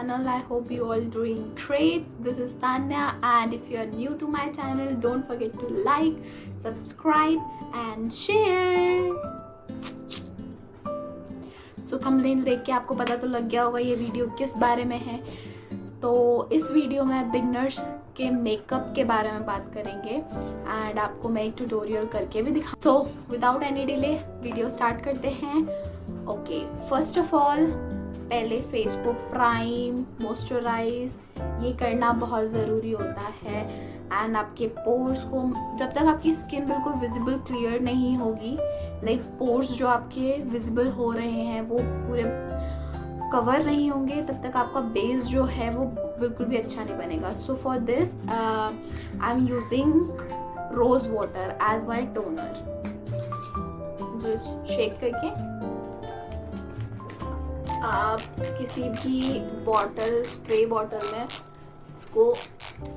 channel. I hope you all doing great. This is Tanya, and if you are new to my channel, don't forget to like, subscribe and share. So thumbnail देख के आपको पता तो लग गया होगा ये वीडियो किस बारे में है. तो इस वीडियो में बिगनर्स के मेकअप के बारे में बात करेंगे एंड आपको मैं एक ट्यूटोरियल करके भी दिखा. So without any delay video start करते हैं. ओके, फर्स्ट ऑफ ऑल पहले फेस को प्राइम मॉइस्चराइज ये करना बहुत ज़रूरी होता है. एंड आपके पोर्स को, जब तक आपकी स्किन बिल्कुल विजिबल क्लियर नहीं होगी, लाइक पोर्स जो आपके विजिबल हो रहे हैं वो पूरे कवर नहीं होंगे, तब तक आपका बेस जो है वो बिल्कुल भी अच्छा नहीं बनेगा. So for this I am using rose water as my toner. Just shake करके आप किसी भी बॉटल, स्प्रे बॉटल में इसको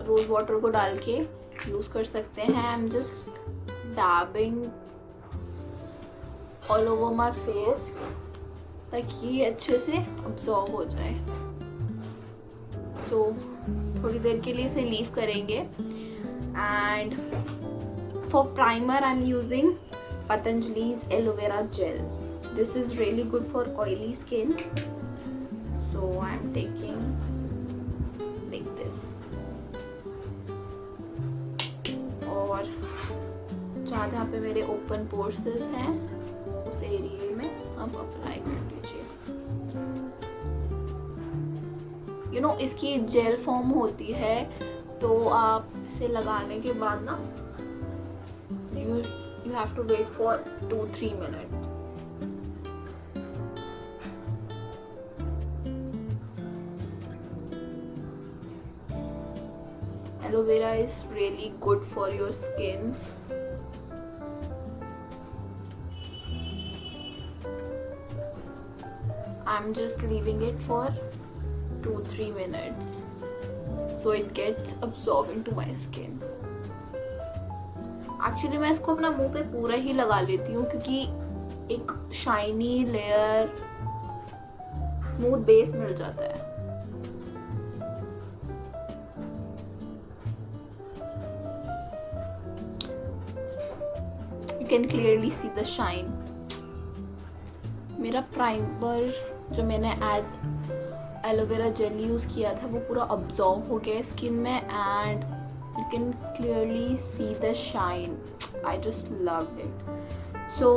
रोज वाटर को डाल के यूज कर सकते हैं. I am just डैबिंग all over my face ताकि ये अच्छे से अब्सॉर्ब हो जाए. सो थोड़ी देर के लिए इसे लीव करेंगे. And for primer I am using Patanjali's aloe vera gel. This is really good for oily skin. So I'm taking like this. और जहाँ जहाँ पे मेरे ओपन पोर्सेस हैं उस एरिया में आप अप्लाई कर लीजिए. यू नो इसकी जेल फॉर्म होती है, तो आप इसे लगाने के बाद ना you have to wait for 2-3 minutes. Aloe vera is really good for your skin. I'm just leaving it for 2-3 minutes so it gets absorbed into my skin. Actually मैं इसको अपना मुंह पे पूरा ही लगा लेती हूँ क्योंकि एक शाइनी लेयर, स्मूथ बेस मिल जाता है. You can clearly see the shine. मेरा प्राइमर जो मैंने एज एलोवेरा जेल यूज किया था वो पूरा अब्सॉर्ब हो गया स्किन में and you can clearly see the shine. I just loved it. So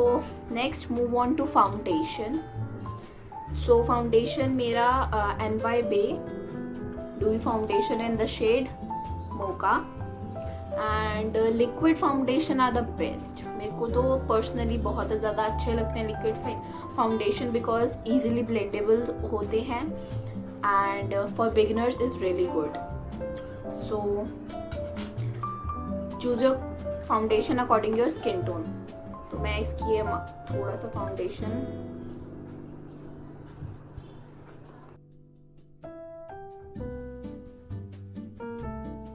next move on to foundation. So foundation मेरा NY Bay Dewy foundation in the shade Mocha. And liquid foundation are the best. मेरे को तो personally बहुत ज़्यादा अच्छे लगते हैं liquid foundation because easily blendable होते हैं and for beginners is really good. So choose your foundation according to your skin tone. तो मैं इसकी थोड़ा सा foundation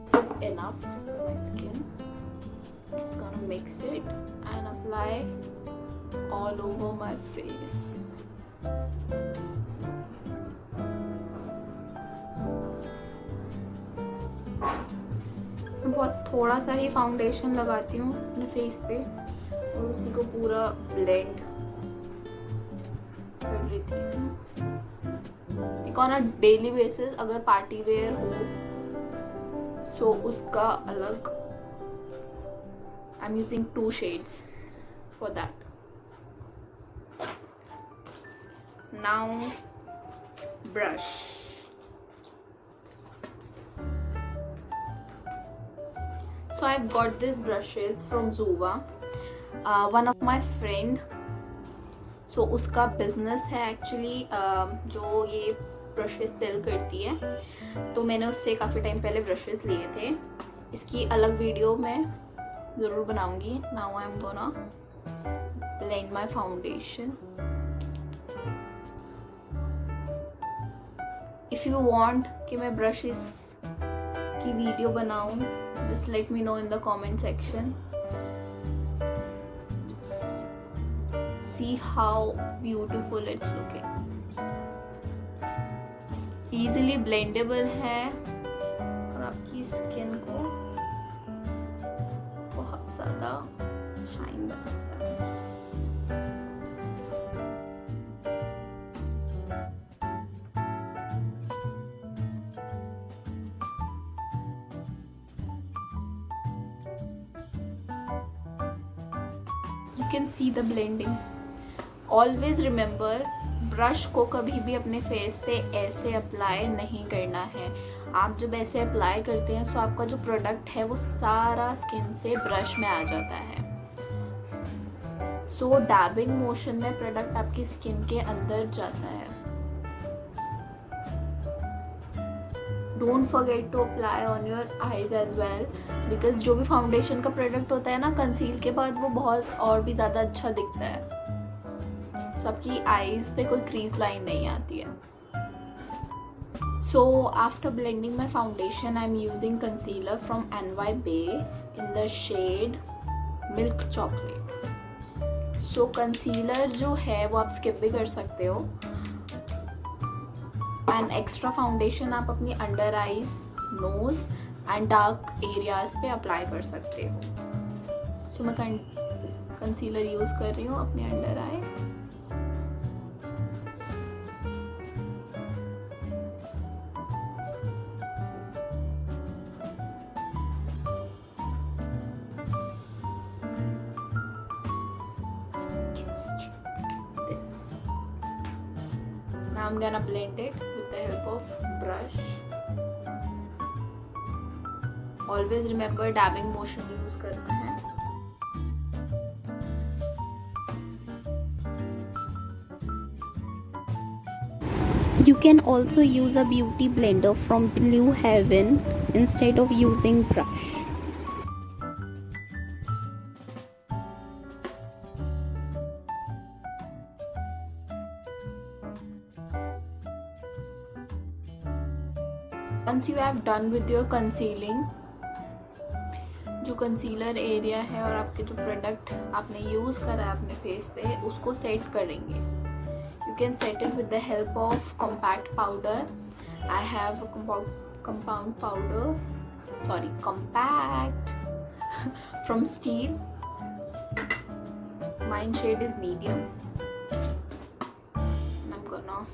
this is enough for my skin. I'm just gonna mix it and apply all over my face. बहुत थोड़ा सा ही foundation लगाती हूँ अपने फेस पे और उसी को पूरा ब्लेंड कर लेती हूँ. एक ऑन अ डेली बेसिस अगर पार्टी वेयर हो सो उसका अलग. आई am using 2 shades for that. Now brush. So I've got these brushes from Zuva. One of my friend, so उसका business है actually जो ये brushes sell करती है, तो मैंने उससे काफ़ी टाइम पहले brushes लिए थे. इसकी अलग वीडियो मैं ज़रूर बनाऊंगी. Now I'm gonna blend my foundation. If you want कि मैं brushes की वीडियो बनाऊं, just let me know in the comment section. Just see how beautiful it's looking. Easily blendable है और आपकी स्किन को बहुत ज़्यादा शाइन बनाता है। You can see the blending. Always remember, brush को कभी भी अपने फेस पे ऐसे अप्लाई नहीं करना है। आप जब ऐसे अप्लाई करते हैं तो आपका जो प्रोडक्ट है वो सारा स्किन से ब्रश में आ जाता है। सो डैबिंग मोशन में प्रोडक्ट आपकी स्किन के अंदर जाता है। Don't forget to apply on your eyes as well, because जो भी फाउंडेशन का प्रोडक्ट होता है ना, कंसील के बाद वो बहुत और भी ज़्यादा अच्छा दिखता है। सो आपकी आईज पे कोई क्रीज लाइन नहीं आती है। So after blending my foundation I am using concealer from NY Bay in the shade milk chocolate. So concealer जो है वो आप स्किप भी कर सकते हो, एंड एक्स्ट्रा फाउंडेशन आप अपनी under eyes, nose and dark areas पे अप्लाई कर सकते हो। सो मैं कंसीलर यूज कर रही हूँ अपने under I. This. Now I'm gonna blend it with the help of brush. Always remember dabbing motion use करना है। You can also use a beauty blender from Blue Heaven instead of using brush. Once you have done with your concealing, जो concealer area है और आपके जो product आपने use करा है अपने फेस पे, उसको सेट करेंगे। You can set it with the help of compact powder. I have compound powder, sorry compact from steel. Mine shade is medium.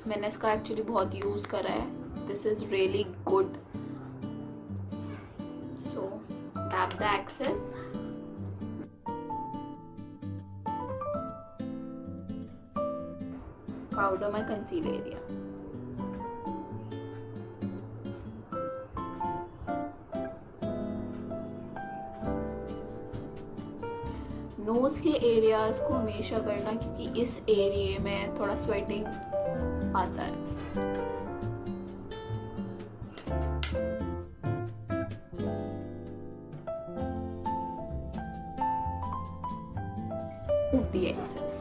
मैंने इसका एक्चुअली बहुत यूज़ करा है। This is really good. So tap the excess. Powder my conceal area. Nose के areas को हमेशा करना, क्योंकि इस एरिया में थोड़ा स्वेटिंग आता है। Remove the excess.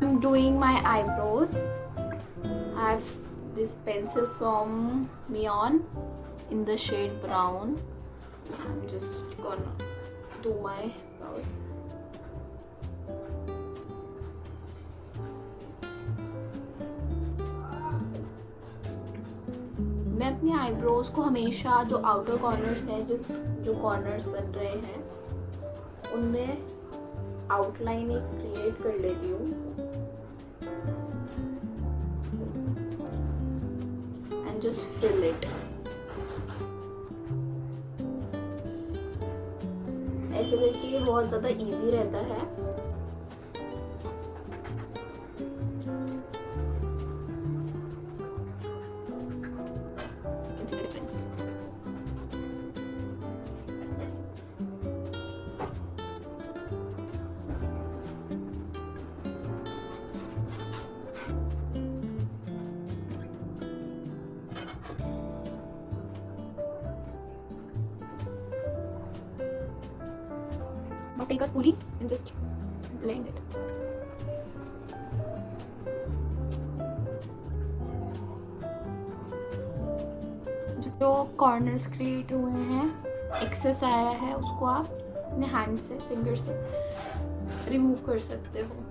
I'm doing my eyebrows. I have this pencil from Mion in the shade brown. I'm just gonna do my brows. मैं अपनी आईब्रोज को हमेशा जो आउटर कॉर्नर्स हैं, जो कॉर्नर्स बन रहे हैं, उनमें आउटलाइन एक क्रिएट कर लेती हूँ एंड जस्ट फिल इट। ऐसे करके ये बहुत ज़्यादा इजी रहता है। Now take a spoolie and just blend it. जो कॉर्नर्स क्रिएट हुए हैं, एक्सेस आया है, उसको आप अपने हैंड से, फिंगर से रिमूव कर सकते हो।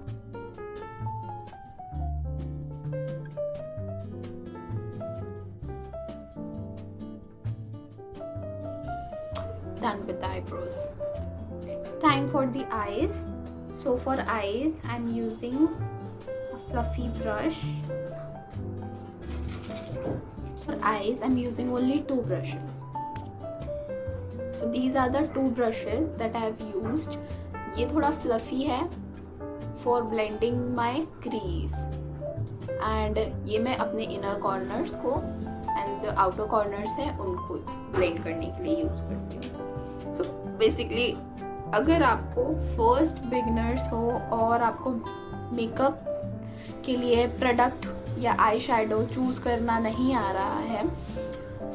Done with the eyebrows. Time for the eyes. So for eyes, I'm using a fluffy brush. For eyes, I'm using only 2 brushes. So these are the 2 brushes that I have used. ये थोड़ा fluffy है for blending my crease. And ये मैं अपने inner corners को and जो outer corners हैं उनको blend करने के लिए use करती हूँ। So basically अगर आपको फर्स्ट बिगनर्स हो और आपको मेकअप के लिए प्रोडक्ट या आई शेडो चूज करना नहीं आ रहा है,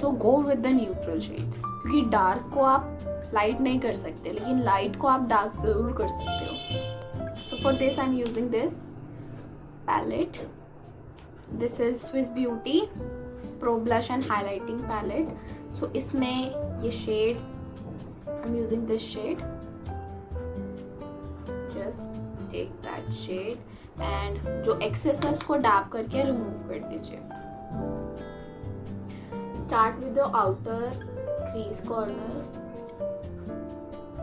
so go with the neutral shades, क्योंकि डार्क को आप लाइट नहीं कर सकते लेकिन लाइट को आप डार्क जरूर कर सकते हो। So for this I am using this palette. This is Swiss Beauty pro blush and highlighting palette. So इसमें ये shade I'm using this shade. Just take that shade and जो excess है उसको डैप करके remove कर दीजिए। Start with the outer crease corners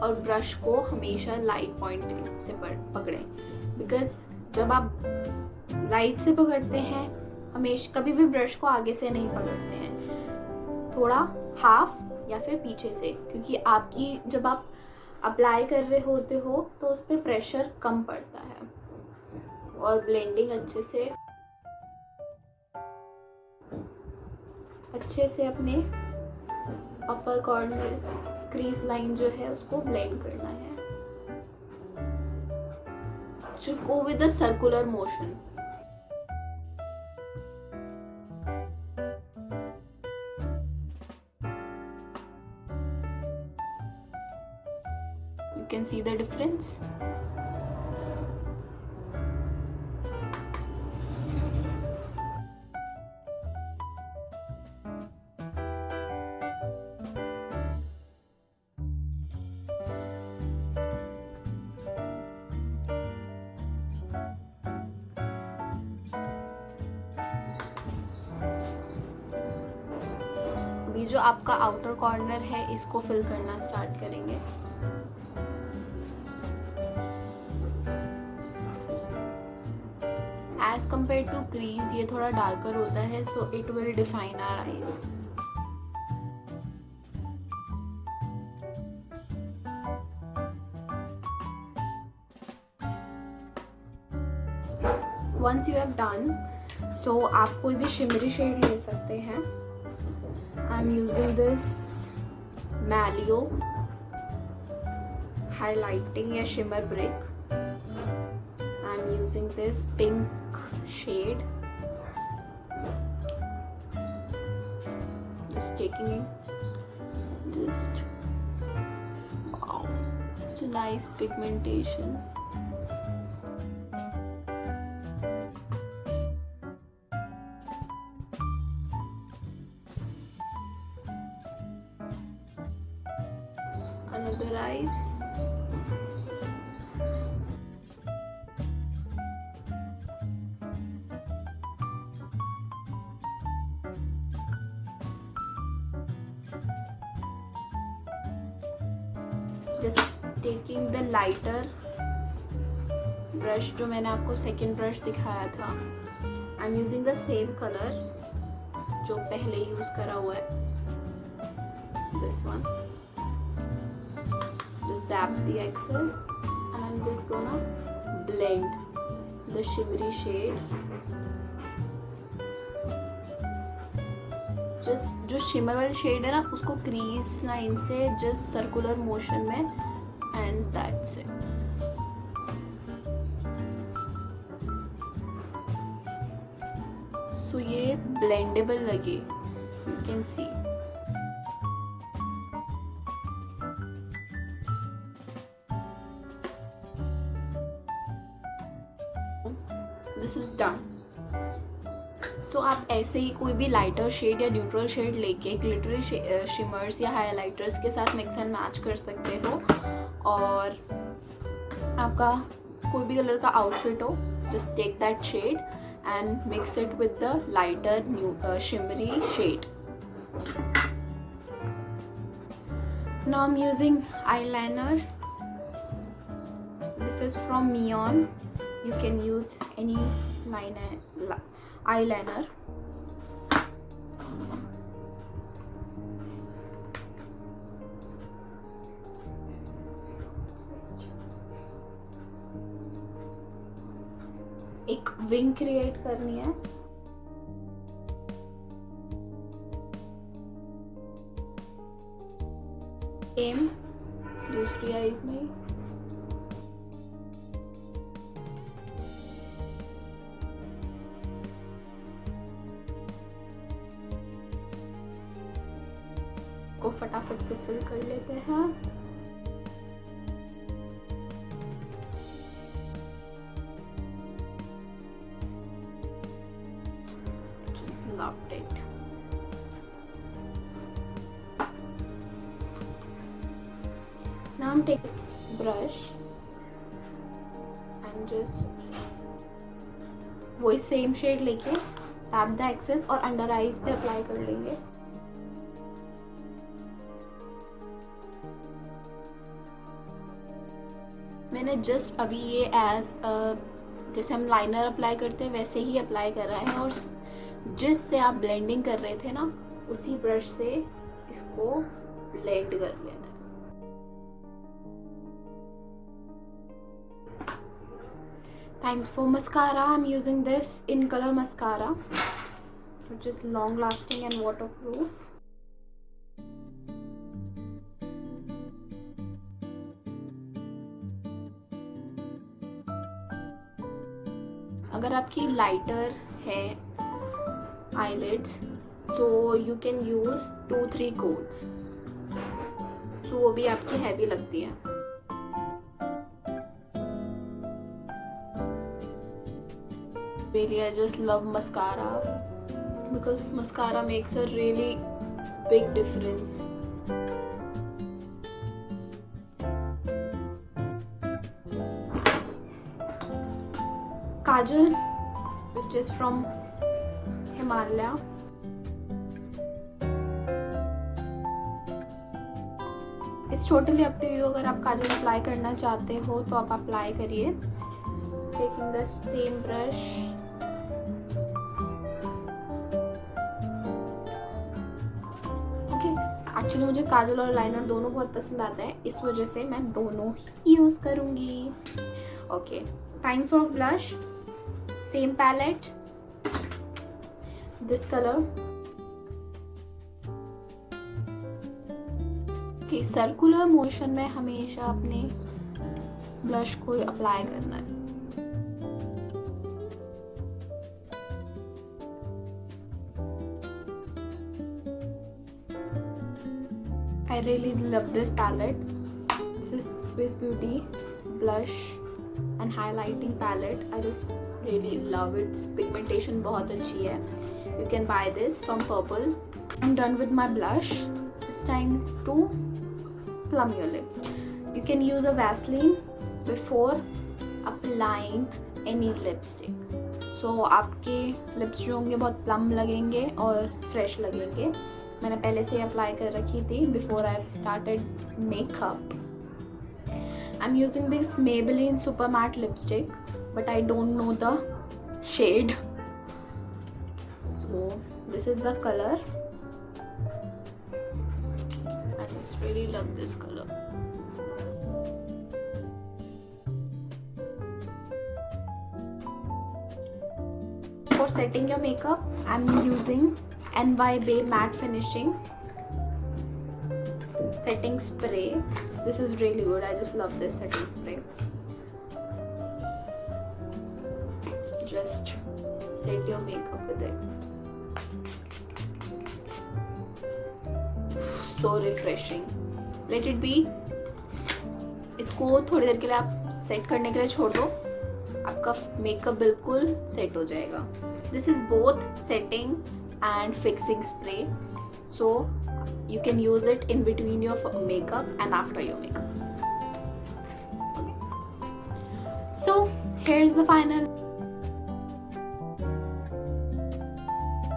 और brush को हमेशा लाइट पॉइंट से पकड़ें, बिकॉज जब आप लाइट से पकड़ते हैं हमेशा कभी भी ब्रश को आगे से नहीं पकड़ते हैं, थोड़ा हाफ या फिर पीछे से, क्योंकि आपकी जब आप अप्लाई कर रहे होते हो तो उस पर प्रेशर कम पड़ता है और ब्लेंडिंग अच्छे से अपने अपर कॉर्नर्स क्रीज लाइन जो है उसको ब्लेंड करना है। जो गो with the circular motion. You can see the difference. अभी जो आपका आउटर कॉर्नर है इसको फिल करना स्टार्ट करेंगे। As compared to crease ये थोड़ा डार्कर होता है, so it will define our eyes. Once you have done, so आप कोई भी शिमरी शेड ले सकते हैं। I'm using this Malio highlighting या shimmer brick. I'm using this pink shade, just taking it, just wow, such a nice pigmentation. Another eyes. Just taking the lighter brush जो मैंने आपको सेकेंड ब्रश दिखाया था, आई am using the same colour जो पहले use करा हुआ है, this one. Just dab the excess and I'm just gonna blend the shimmery shade. Just जो शिमर वाली शेड है ना उसको क्रीज लाइन से जस्ट सर्कुलर मोशन में, एंड दैट्स इट। सो ये ब्लेंडेबल लगे, you can see. This is done. So आप ऐसे ही कोई भी लाइटर शेड या न्यूट्रल शेड लेके ग्लिटरी शिमर्स या हाइलाइटर्स के साथ मिक्स एंड मैच कर सकते हो। और आपका कोई भी कलर का आउटफिट हो, just take that shade and mix it with the lighter shimmery shade. Now I'm using eyeliner. This is from Mion. You can use any eyeliner. एक विंग क्रिएट करनी है। सेम दूसरी आईज में को फटाफट से फिल कर लेते हैं। Loved it. Now I'm taking this brush and just वही सेम शेड लेके टैप द एक्सेस और अंडर आईज पे अप्लाई कर लेंगे। मैंने जस्ट अभी ये एज जैसे हम लाइनर अप्लाई करते हैं वैसे ही अप्लाई कर रहा है, और जिससे आप ब्लेंडिंग कर रहे थे ना उसी ब्रश से इसको ब्लेंड कर लेना है। Time for mascara. I am using this in colour mascara which is long lasting and waterproof. अगर आपकी लाइटर है eyelids, so you can use 2-3 coats. So वो भी आपकी हैवी लगती है। Really, I just love mascara because mascara makes a really big difference. Kajal, which is from Himalaya. It's totally up to you, अगर आप काजल अप्लाई करना चाहते हो तो आप अप्लाई करिए। Taking the same brush, okay. Actually मुझे काजल और लाइनर दोनों बहुत पसंद आता है, इस वजह से मैं दोनों ही यूज करूंगी। Okay, time for blush. Same palette, this colour. कि सर्कुलर मोशन में हमेशा अपने ब्लश को अप्लाई करना है। I really love this palette. This is Swiss Beauty blush and highlighting palette. I just really love it. Pigmentation बहुत अच्छी है. You can buy this from Purple. I'm done with my blush. It's time to plumb your lips. You can use a Vaseline before applying any lipstick. So आपके lips जो होंगे बहुत plump लगेंगे और fresh लगेंगे. मैंने पहले से अप्लाई कर रखी थी before I started makeup. I'm using this Maybelline Super Matte lipstick, but I don't know the shade. So this is the color. I just really love this color. For setting your makeup, I'm using NY Bae Matte Finishing setting spray. This is really good. I just love this setting spray. Just set your makeup with it. So refreshing. Let it be. इसको थोड़ी देर के लिए आप set करने के लिए छोड़ दो, आपका मेकअप बिल्कुल सेट हो जाएगा. This is both setting and fixing spray, so you can use it in between your makeup and after your makeup. So here's the final.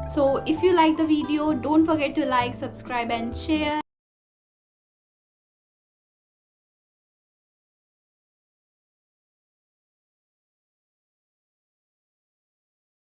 So if you like the video, don't forget to like, subscribe and share.